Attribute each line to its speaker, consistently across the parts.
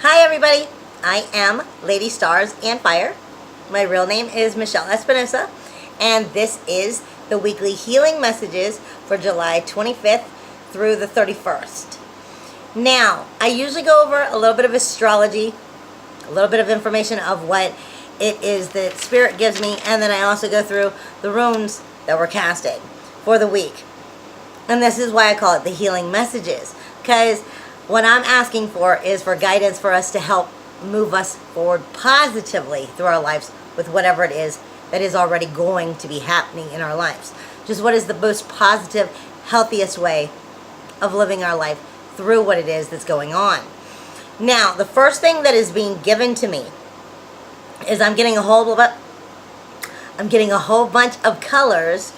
Speaker 1: Hi everybody, I am Lady Stars and Fire. My real name is Michelle Espinosa, and this is the weekly healing messages for July 25th through the 31st. Now, I usually go over a little bit of astrology, a little bit of information of what it is that Spirit gives me, and then I also go through the runes that we're casting for the week. And this is why I call it the healing messages, because what I'm asking for is for guidance for us to help move us forward positively through our lives with whatever it is that is already going to be happening in our lives. Just what is the most positive, healthiest way of living our life through what it is that's going on. Now, the first thing that is being given to me is I'm getting a whole bunch of colors,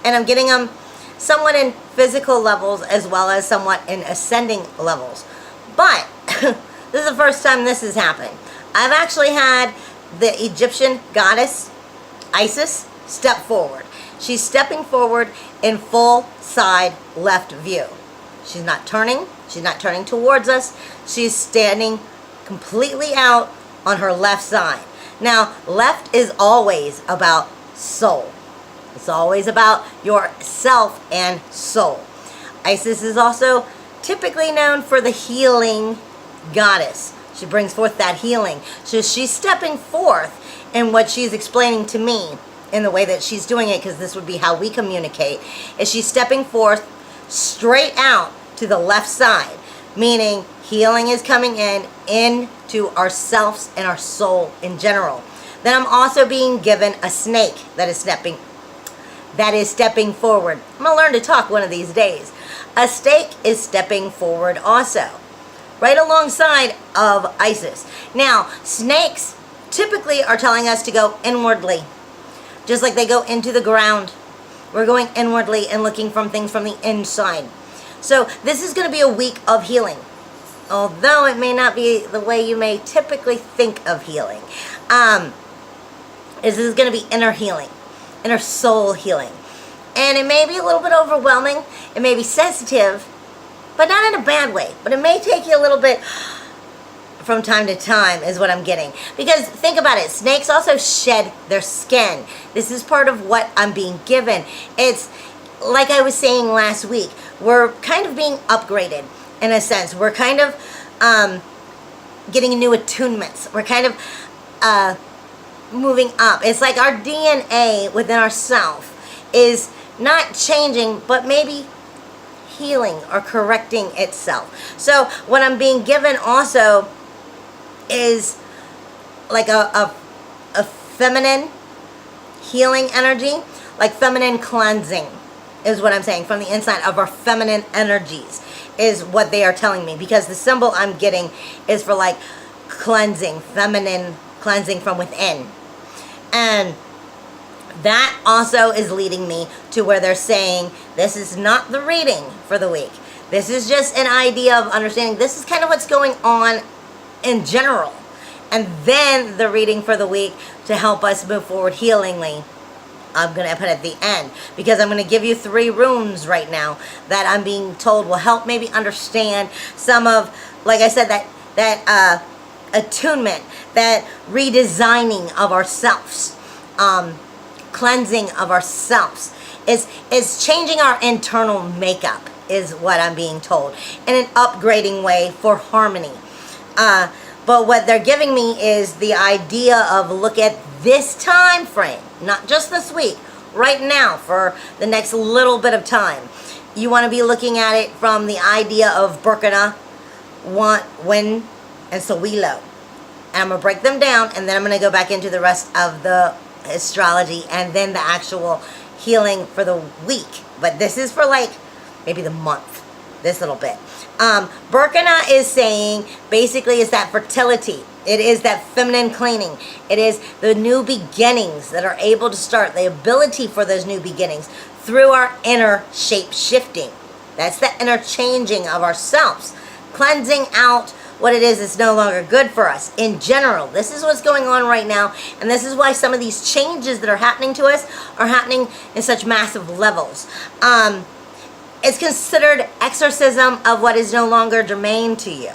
Speaker 1: and I'm getting them somewhat in physical levels as well as somewhat in ascending levels. But this is the first time this has happened. I've actually had the Egyptian goddess Isis step forward. She's stepping forward in full side left view. She's not turning towards us. She's standing completely out on her left side. Now, left is always about soul. It's always about yourself and soul. Isis is also typically known for the healing goddess. She brings forth that healing. So she's stepping forth in what she's explaining to me in the way that she's doing it, because this would be how we communicate, is she's stepping forth straight out to the left side, meaning healing is coming into ourselves and our soul in general. Then I'm also being given a snake that is stepping forward. I'm going to learn to talk one of these days. A snake is stepping forward also, right alongside of Isis. Now, snakes typically are telling us to go inwardly, just like they go into the ground. We're going inwardly and looking from things from the inside. So this is going to be a week of healing, although it may not be the way you may typically think of healing. This is going to be inner healing, inner soul healing. And it may be a little bit overwhelming. It may be sensitive, but not in a bad way. But it may take you a little bit from time to time is what I'm getting. Because think about it. Snakes also shed their skin. This is part of what I'm being given. It's like I was saying last week. We're kind of being upgraded in a sense. We're kind of getting new attunements. We're kind of moving up. It's like our DNA within ourselves is not changing, but maybe healing or correcting itself. So what I'm being given also is like a feminine healing energy, like feminine cleansing is what I'm saying, from the inside of our feminine energies is what they are telling me, because the symbol I'm getting is for like cleansing, feminine cleansing from within. And that also is leading me to where they're saying this is not the reading for the week. This is just an idea of understanding this is kind of what's going on in general. And then the reading for the week to help us move forward healingly, I'm going to put at the end, because I'm going to give you 3 runes right now that I'm being told will help maybe understand some of, like I said, that attunement, that redesigning of ourselves, cleansing of ourselves, is changing our internal makeup is what I'm being told, in an upgrading way for harmony. But what they're giving me is the idea of look at this time frame, not just this week, right now for the next little bit of time. You want to be looking at it from the idea of Burkina, Win, and Sawilo. And I'm going to break them down, and then I'm going to go back into the rest of the astrology and then the actual healing for the week. But this is for like maybe the month, this little bit. Burkina is saying basically is that fertility. It is that feminine cleaning. It is the new beginnings that are able to start, the ability for those new beginnings through our inner shape shifting. That's the inner changing of ourselves, cleansing out what it is that's no longer good for us in general. This is what's going on right now, and this is why some of these changes that are happening to us are happening in such massive levels. It's considered exorcism of what is no longer germane to you.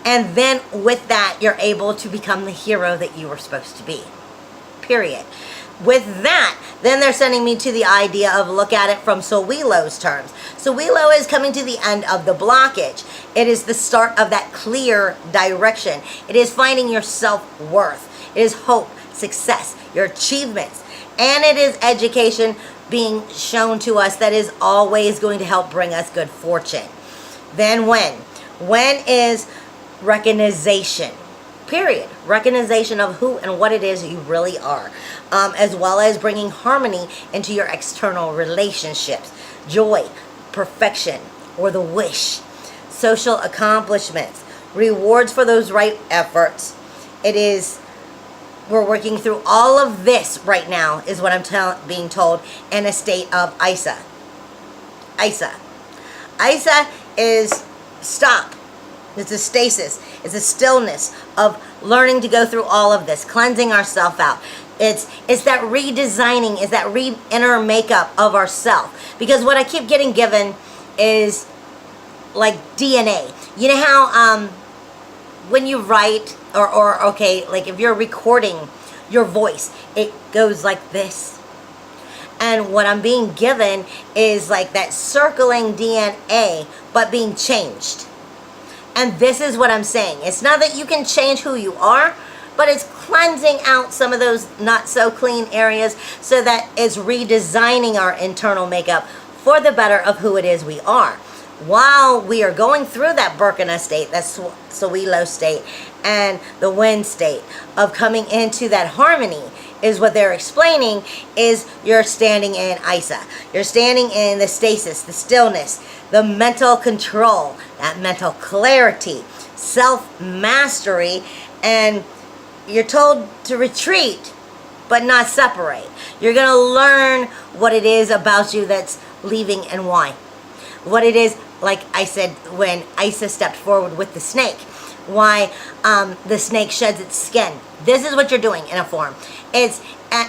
Speaker 1: And then with that, you're able to become the hero that you were supposed to be. Period. With that, then they're sending me to the idea of look at it from Sowilo's terms. Sowilo is coming to the end of the blockage. It is the start of that clear direction. It is finding your self-worth. It is hope, success, your achievements. And it is education being shown to us that is always going to help bring us good fortune. Then when? When is recognition. Period. Recognition of who and what it is you really are. As well as bringing harmony into your external relationships. Joy, perfection, or the wish. Social accomplishments. Rewards for those right efforts. We're working through all of this right now, is what I'm being told, in a state of Isa. Isa. Isa is stop. It's a stasis. It's a stillness of learning to go through all of this, cleansing ourselves out. It's that redesigning, it's that inner makeup of ourself. Because what I keep getting given is like DNA. You know how when you write, or okay, like if you're recording your voice, it goes like this. And what I'm being given is like that circling DNA, but being changed. And this is what I'm saying. It's not that you can change who you are, but it's cleansing out some of those not so clean areas so that it's redesigning our internal makeup for the better of who it is we are. While we are going through that Birkana state, that Sowilo state, and the wind state of coming into that harmony, is what they're explaining is you're standing in Isa. You're standing in the stasis, the stillness, the mental control, that mental clarity, self-mastery, and you're told to retreat, but not separate. You're going to learn what it is about you that's leaving and why. What it is, like I said, when Isa stepped forward with the snake, why the snake sheds its skin. This is what you're doing in a form. It's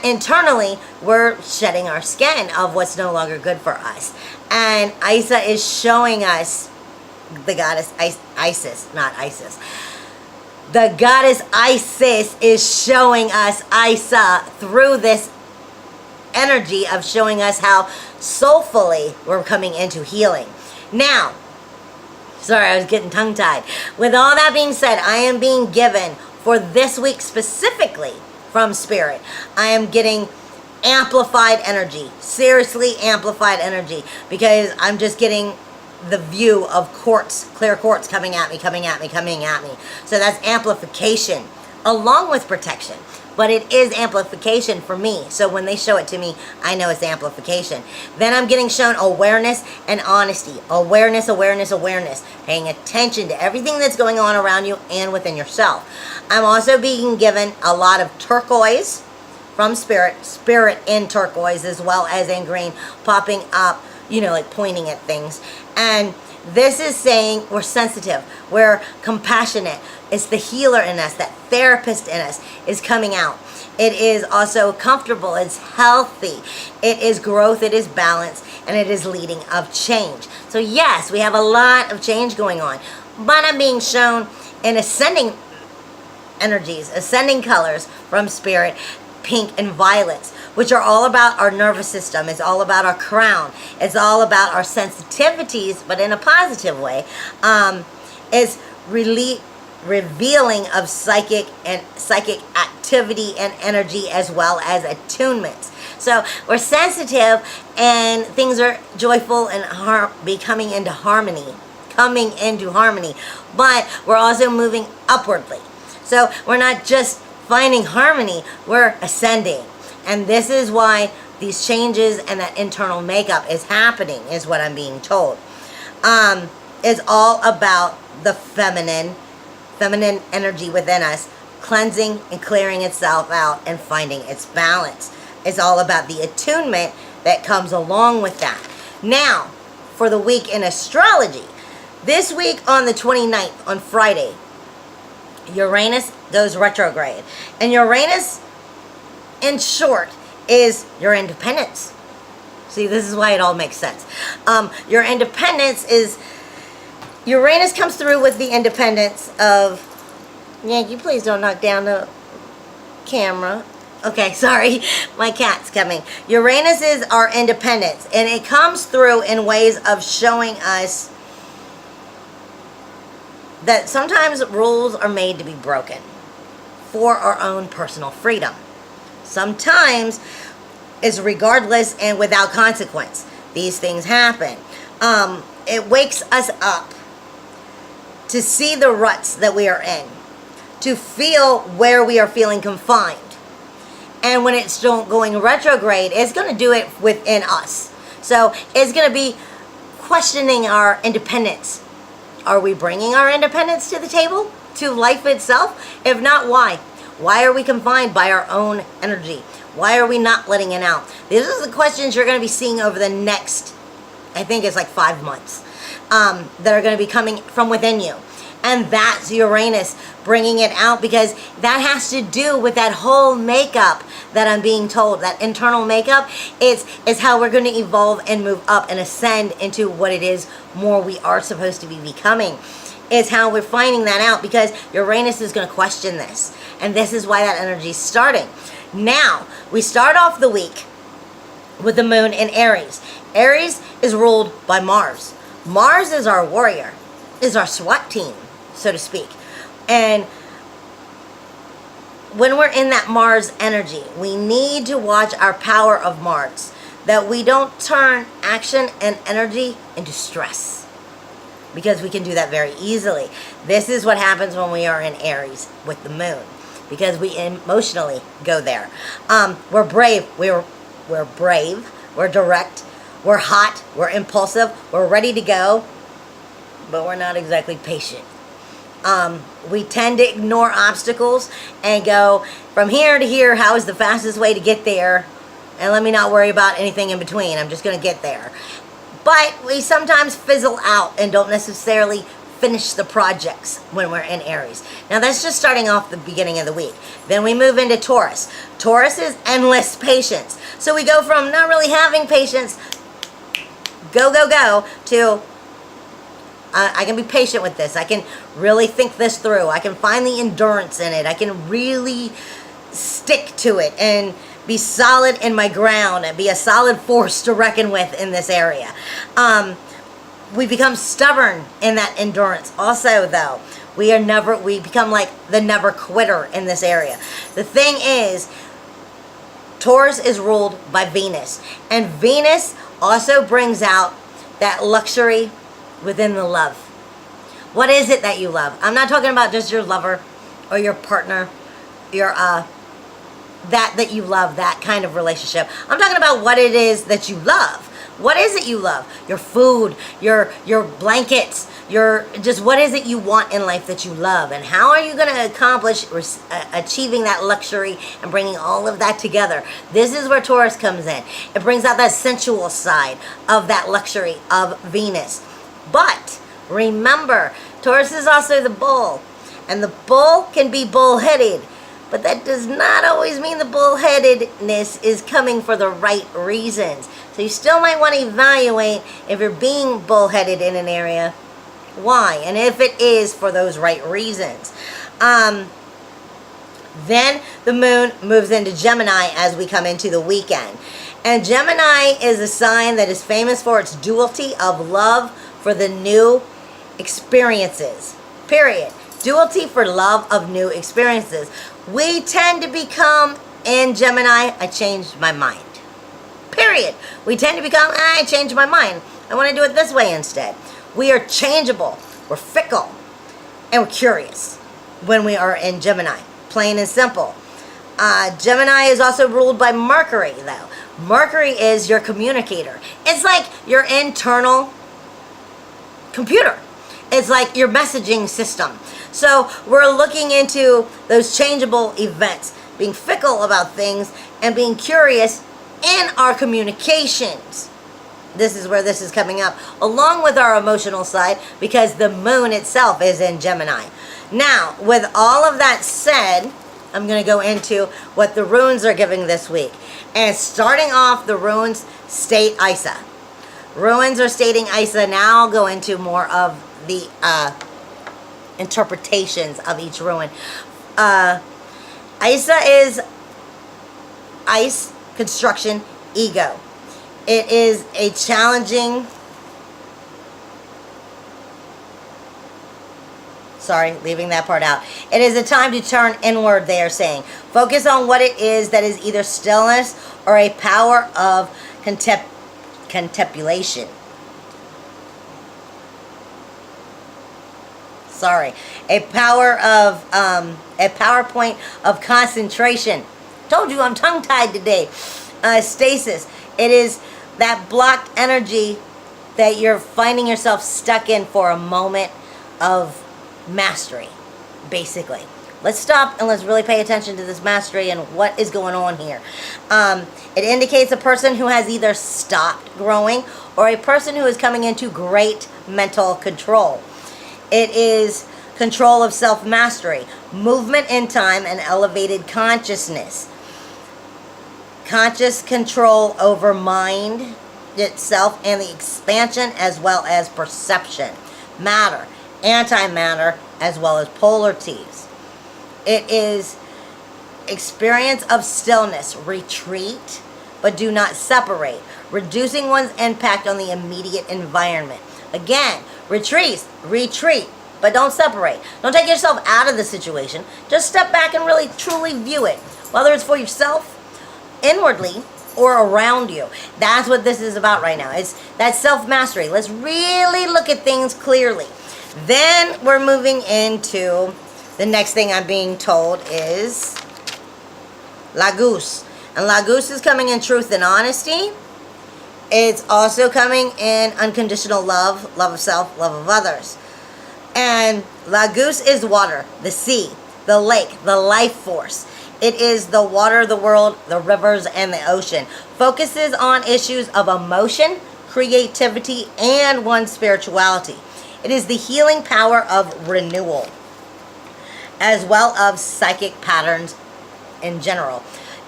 Speaker 1: internally, we're shedding our skin of what's no longer good for us. And Isa is showing us, the goddess Isis, not Isis. The goddess Isis is showing us Isa through this energy of showing us how soulfully we're coming into healing. Now, sorry, I was getting tongue-tied. With all that being said, I am being given for this week specifically from Spirit. I am getting amplified energy, seriously amplified energy, because I'm just getting the view of quartz, clear quartz coming at me. So that's amplification along with protection. But it is amplification for me. So when they show it to me, I know it's amplification. Then I'm getting shown awareness and honesty. Awareness. Paying attention to everything that's going on around you and within yourself. I'm also being given a lot of turquoise from Spirit. Spirit in turquoise as well as in green popping up, you know, like pointing at things. And this is saying we're sensitive, we're compassionate. It's the healer in us, that therapist in us is coming out. It is also comfortable, it's healthy, it is growth, it is balance, and it is leading of change. So yes, we have a lot of change going on, but I'm being shown in ascending energies, ascending colors from Spirit, pink and violets, which are all about our nervous system. It's all about our crown. It's all about our sensitivities, but in a positive way. It's really revealing of psychic activity and energy as well as attunements. So we're sensitive and things are joyful and becoming into harmony, coming into harmony, but we're also moving upwardly. So we're not just finding harmony, we're ascending. And this is why these changes and that internal makeup is happening, is what I'm being told. It's all about the feminine energy within us, cleansing and clearing itself out and finding its balance. It's all about the attunement that comes along with that. Now, for the week in astrology, this week on the 29th, on Friday, Uranus goes retrograde. And Uranus, in short, is your independence. See, this is why it all makes sense. Your independence is Uranus comes through with the independence of, Yankee, please don't knock down the camera. Okay, sorry, my cat's coming. Uranus is our independence, and it comes through in ways of showing us that sometimes rules are made to be broken for our own personal freedom. Sometimes it's regardless and without consequence. These things happen. It wakes us up to see the ruts that we are in, to feel where we are feeling confined. And when it's going retrograde, it's going to do it within us. So it's going to be questioning our independence. Are we bringing our independence to the table, to life itself? If not, why? Why are we confined by our own energy? Why are we not letting it out? These are the questions you're going to be seeing over the next, I think it's like 5 months, that are going to be coming from within you. And that's Uranus bringing it out, because that has to do with that whole makeup that I'm being told. That internal makeup is how we're going to evolve and move up and ascend into what it is more we are supposed to be becoming. Is how we're finding that out, because Uranus is going to question this. And this is why that energy is starting. Now, we start off the week with the moon in Aries. Aries is ruled by Mars. Mars is our warrior, is our SWAT team, so to speak. And when we're in that Mars energy, we need to watch our power of Mars, that we don't turn action and energy into stress, because we can do that very easily. This is what happens when we are in Aries with the moon, because we emotionally go there. We're brave. We're brave. We're direct. We're hot. We're impulsive. We're ready to go, but we're not exactly patient. We tend to ignore obstacles and go from here to here. How is the fastest way to get there? And let me not worry about anything in between. I'm just going to get there. But we sometimes fizzle out and don't necessarily finish the projects when we're in Aries. Now that's just starting off the beginning of the week. Then we move into Taurus. Taurus is endless patience. So we go from not really having patience, go, to I can be patient with this. I can really think this through. I can find the endurance in it. I can really stick to it and be solid in my ground and be a solid force to reckon with in this area. We become stubborn in that endurance. Also, though, we become like the never quitter in this area. The thing is, Taurus is ruled by Venus, and Venus also brings out that luxury within the love. What is it that you love? I'm not talking about just your lover or your partner, your that you love, that kind of relationship. I'm talking about what it is that you love. What is it you love? Your food, your blankets, just what is it you want in life that you love, and how are you going to accomplish achieving that luxury and bringing all of that together? This is where Taurus comes in. It brings out that sensual side of that luxury of Venus. But remember, Taurus is also the bull, and the bull can be bullheaded, but that does not always mean the bullheadedness is coming for the right reasons. So you still might want to evaluate if you're being bullheaded in an area, why, and if it is for those right reasons. Then the moon moves into Gemini as we come into the weekend. And Gemini is a sign that is famous for its duality of love for the new experiences. Period. Duality for love of new experiences. We tend to become, in Gemini, I changed my mind. Period. We tend to become, I changed my mind. I want to do it this way instead. We are changeable. We're fickle. And we're curious when we are in Gemini. Plain and simple. Gemini is also ruled by Mercury, though. Mercury is your communicator. It's like your internal computer. It's like your messaging system. So we're looking into those changeable events, being fickle about things, and being curious in our communications. This is where this is coming up, along with our emotional side, because the moon itself is in Gemini. Now, with all of that said, I'm going to go into what the runes are giving this week. And starting off, the runes state Isa. Runes are stating Isa. Now I'll go into more of the interpretations of each ruin. Isa is ice, construction, ego. It is a challenging, sorry, leaving that part out. It is a time to turn inward, they are saying. Focus on what it is that is either stillness or a power of contemplation. Sorry. A PowerPoint of concentration. Told you I'm tongue-tied today. Stasis. It is that blocked energy that you're finding yourself stuck in for a moment of mastery, basically. Let's stop and let's really pay attention to this mastery and what is going on here. It indicates a person who has either stopped growing or a person who is coming into great mental control. It is control of self-mastery, movement in time, and elevated consciousness. Conscious control over mind itself and the expansion as well as perception. Matter, antimatter, as well as polarities. It is experience of stillness, retreat, but do not separate, reducing one's impact on the immediate environment. Again, retreat, but don't separate. Don't take yourself out of the situation. Just step back and really truly view it, whether it's for yourself, inwardly, or around you. That's what this is about right now. It's that self-mastery. Let's really look at things clearly. Then we're moving into the next thing I'm being told is Laguz. And Laguz is coming in truth and honesty. It's also coming in unconditional love, love of self, love of others. And Laguz is water, the sea, the lake, the life force. It is the water, the world, the rivers, and the ocean. Focuses on issues of emotion, creativity, and one's spirituality. It is the healing power of renewal, as well as psychic patterns in general.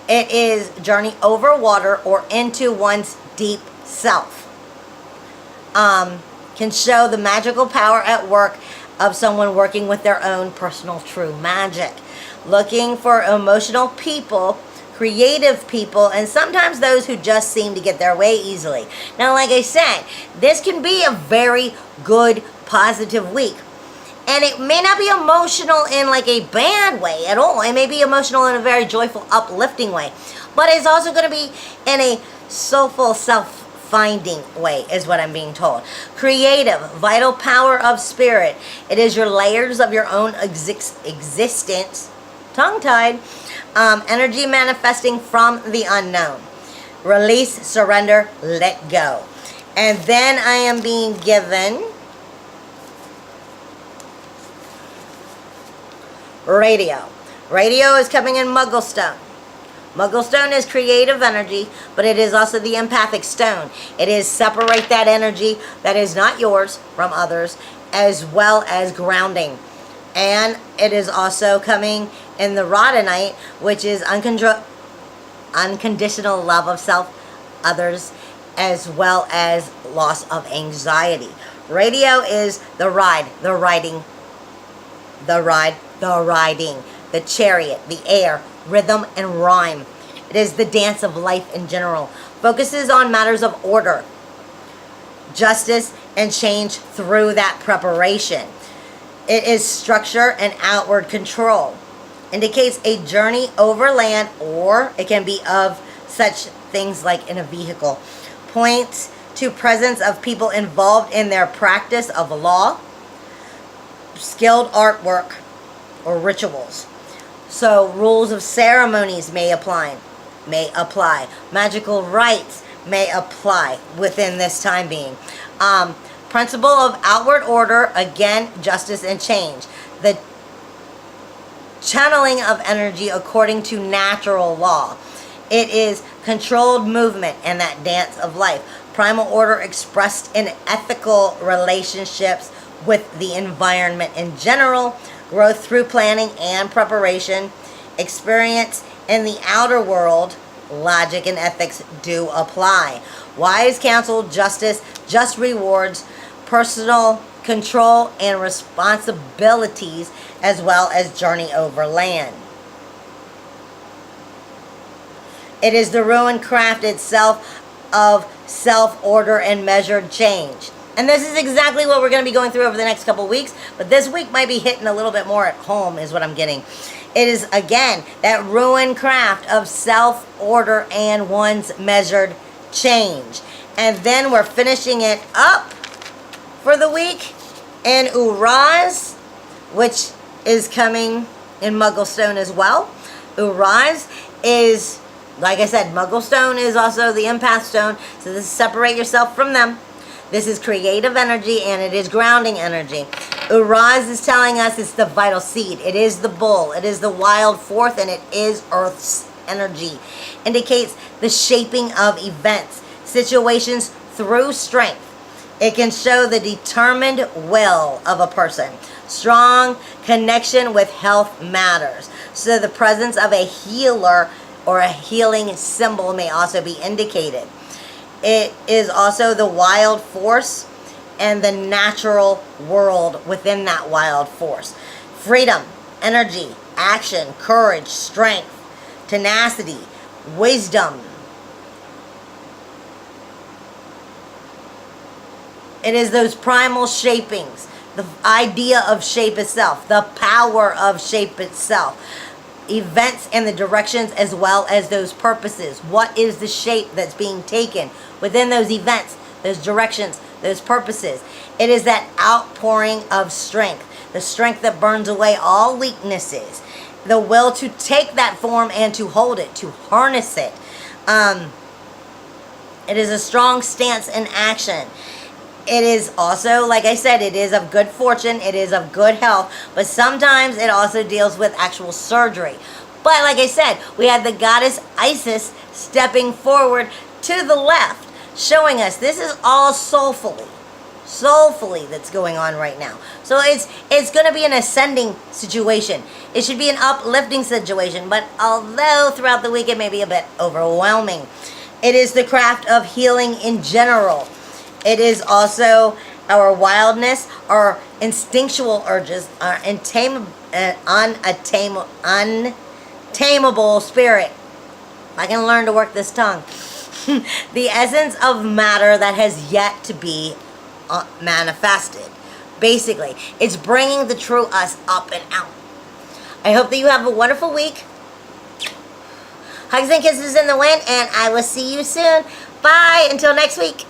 Speaker 1: It is journey over water or into one's deep self. Can show the magical power at work of someone working with their own personal true magic. Looking for emotional people, creative people, and sometimes those who just seem to get their way easily. Now, like I said, this can be a very good, positive week. And it may not be emotional in like a bad way at all. It may be emotional in a very joyful, uplifting way. But it's also going to be in a soulful, self-finding way, is what I'm being told. Creative, vital power of spirit. It is your layers of your own existence, tongue-tied, energy manifesting from the unknown. Release, surrender, let go. And then I am being given radio. Radio is coming in Mugglestone. Mugglestone is creative energy, but it is also the empathic stone. It is separate that energy that is not yours from others, as well as grounding. And it is also coming in the Rhodonite, which is unconditional love of self, others, as well as loss of anxiety. Radio is the ride, the riding, the ride, the riding, the chariot, the air, rhythm, and rhyme. It is the dance of life in general. Focuses on matters of order, justice, and change through that preparation. It is structure and outward control. Indicates a journey over land, or it can be of such things like in a vehicle. Points to presence of people involved in their practice of law, skilled artwork, or rituals. So rules of ceremonies may apply. Magical rites may apply within this time being. Principle of outward order, again, justice and change. The channeling of energy according to natural law. It is controlled movement and that dance of life. Primal order expressed in ethical relationships with the environment in general. Growth through planning and preparation. Experience in the outer world. Logic and ethics do apply. Wise counsel, justice, just rewards, personal control and responsibilities, as well as journey over land. It is the ruined craft itself of self-order and measured change. And this is exactly what we're going to be going through over the next couple of weeks. But this week might be hitting a little bit more at home is what I'm getting. It is, again, that ruined craft of self-order and one's measured change. And then we're finishing it up for the week in Uraz, which is coming in Mugglestone as well. Uraz is, like I said, Mugglestone is also the empath stone. So this is separate yourself from them. This is creative energy, and it is grounding energy. Uraz is telling us it's the vital seed. It is the bull. It is the wild force, and it is Earth's energy. Indicates the shaping of events, situations through strength. It can show the determined will of a person. Strong connection with health matters. So the presence of a healer or a healing symbol may also be indicated. It is also the wild force and the natural world within that wild force. Freedom, energy, action, courage, strength, tenacity, wisdom. It is those primal shapings, the idea of shape itself, the power of shape itself. Events and the directions, as well as those purposes. What is the shape that's being taken within those events, those directions, those purposes? It is that outpouring of strength, the strength that burns away all weaknesses, the will to take that form and to hold it, to harness it. It is a strong stance in action. It is also, like I said, it is of good fortune, it is of good health, but sometimes it also deals with actual surgery. But like I said, we had the goddess Isis stepping forward to the left, showing us this is all soulfully that's going on right now. So it's going to be an ascending situation. It should be an uplifting situation, but although throughout the week it may be a bit overwhelming. It is the craft of healing in general. It is also our wildness, our instinctual urges, our untamable spirit. I can learn to work this tongue. The essence of matter that has yet to be manifested. Basically, it's bringing the true us up and out. I hope that you have a wonderful week. Hugs and kisses in the wind, and I will see you soon. Bye, until next week.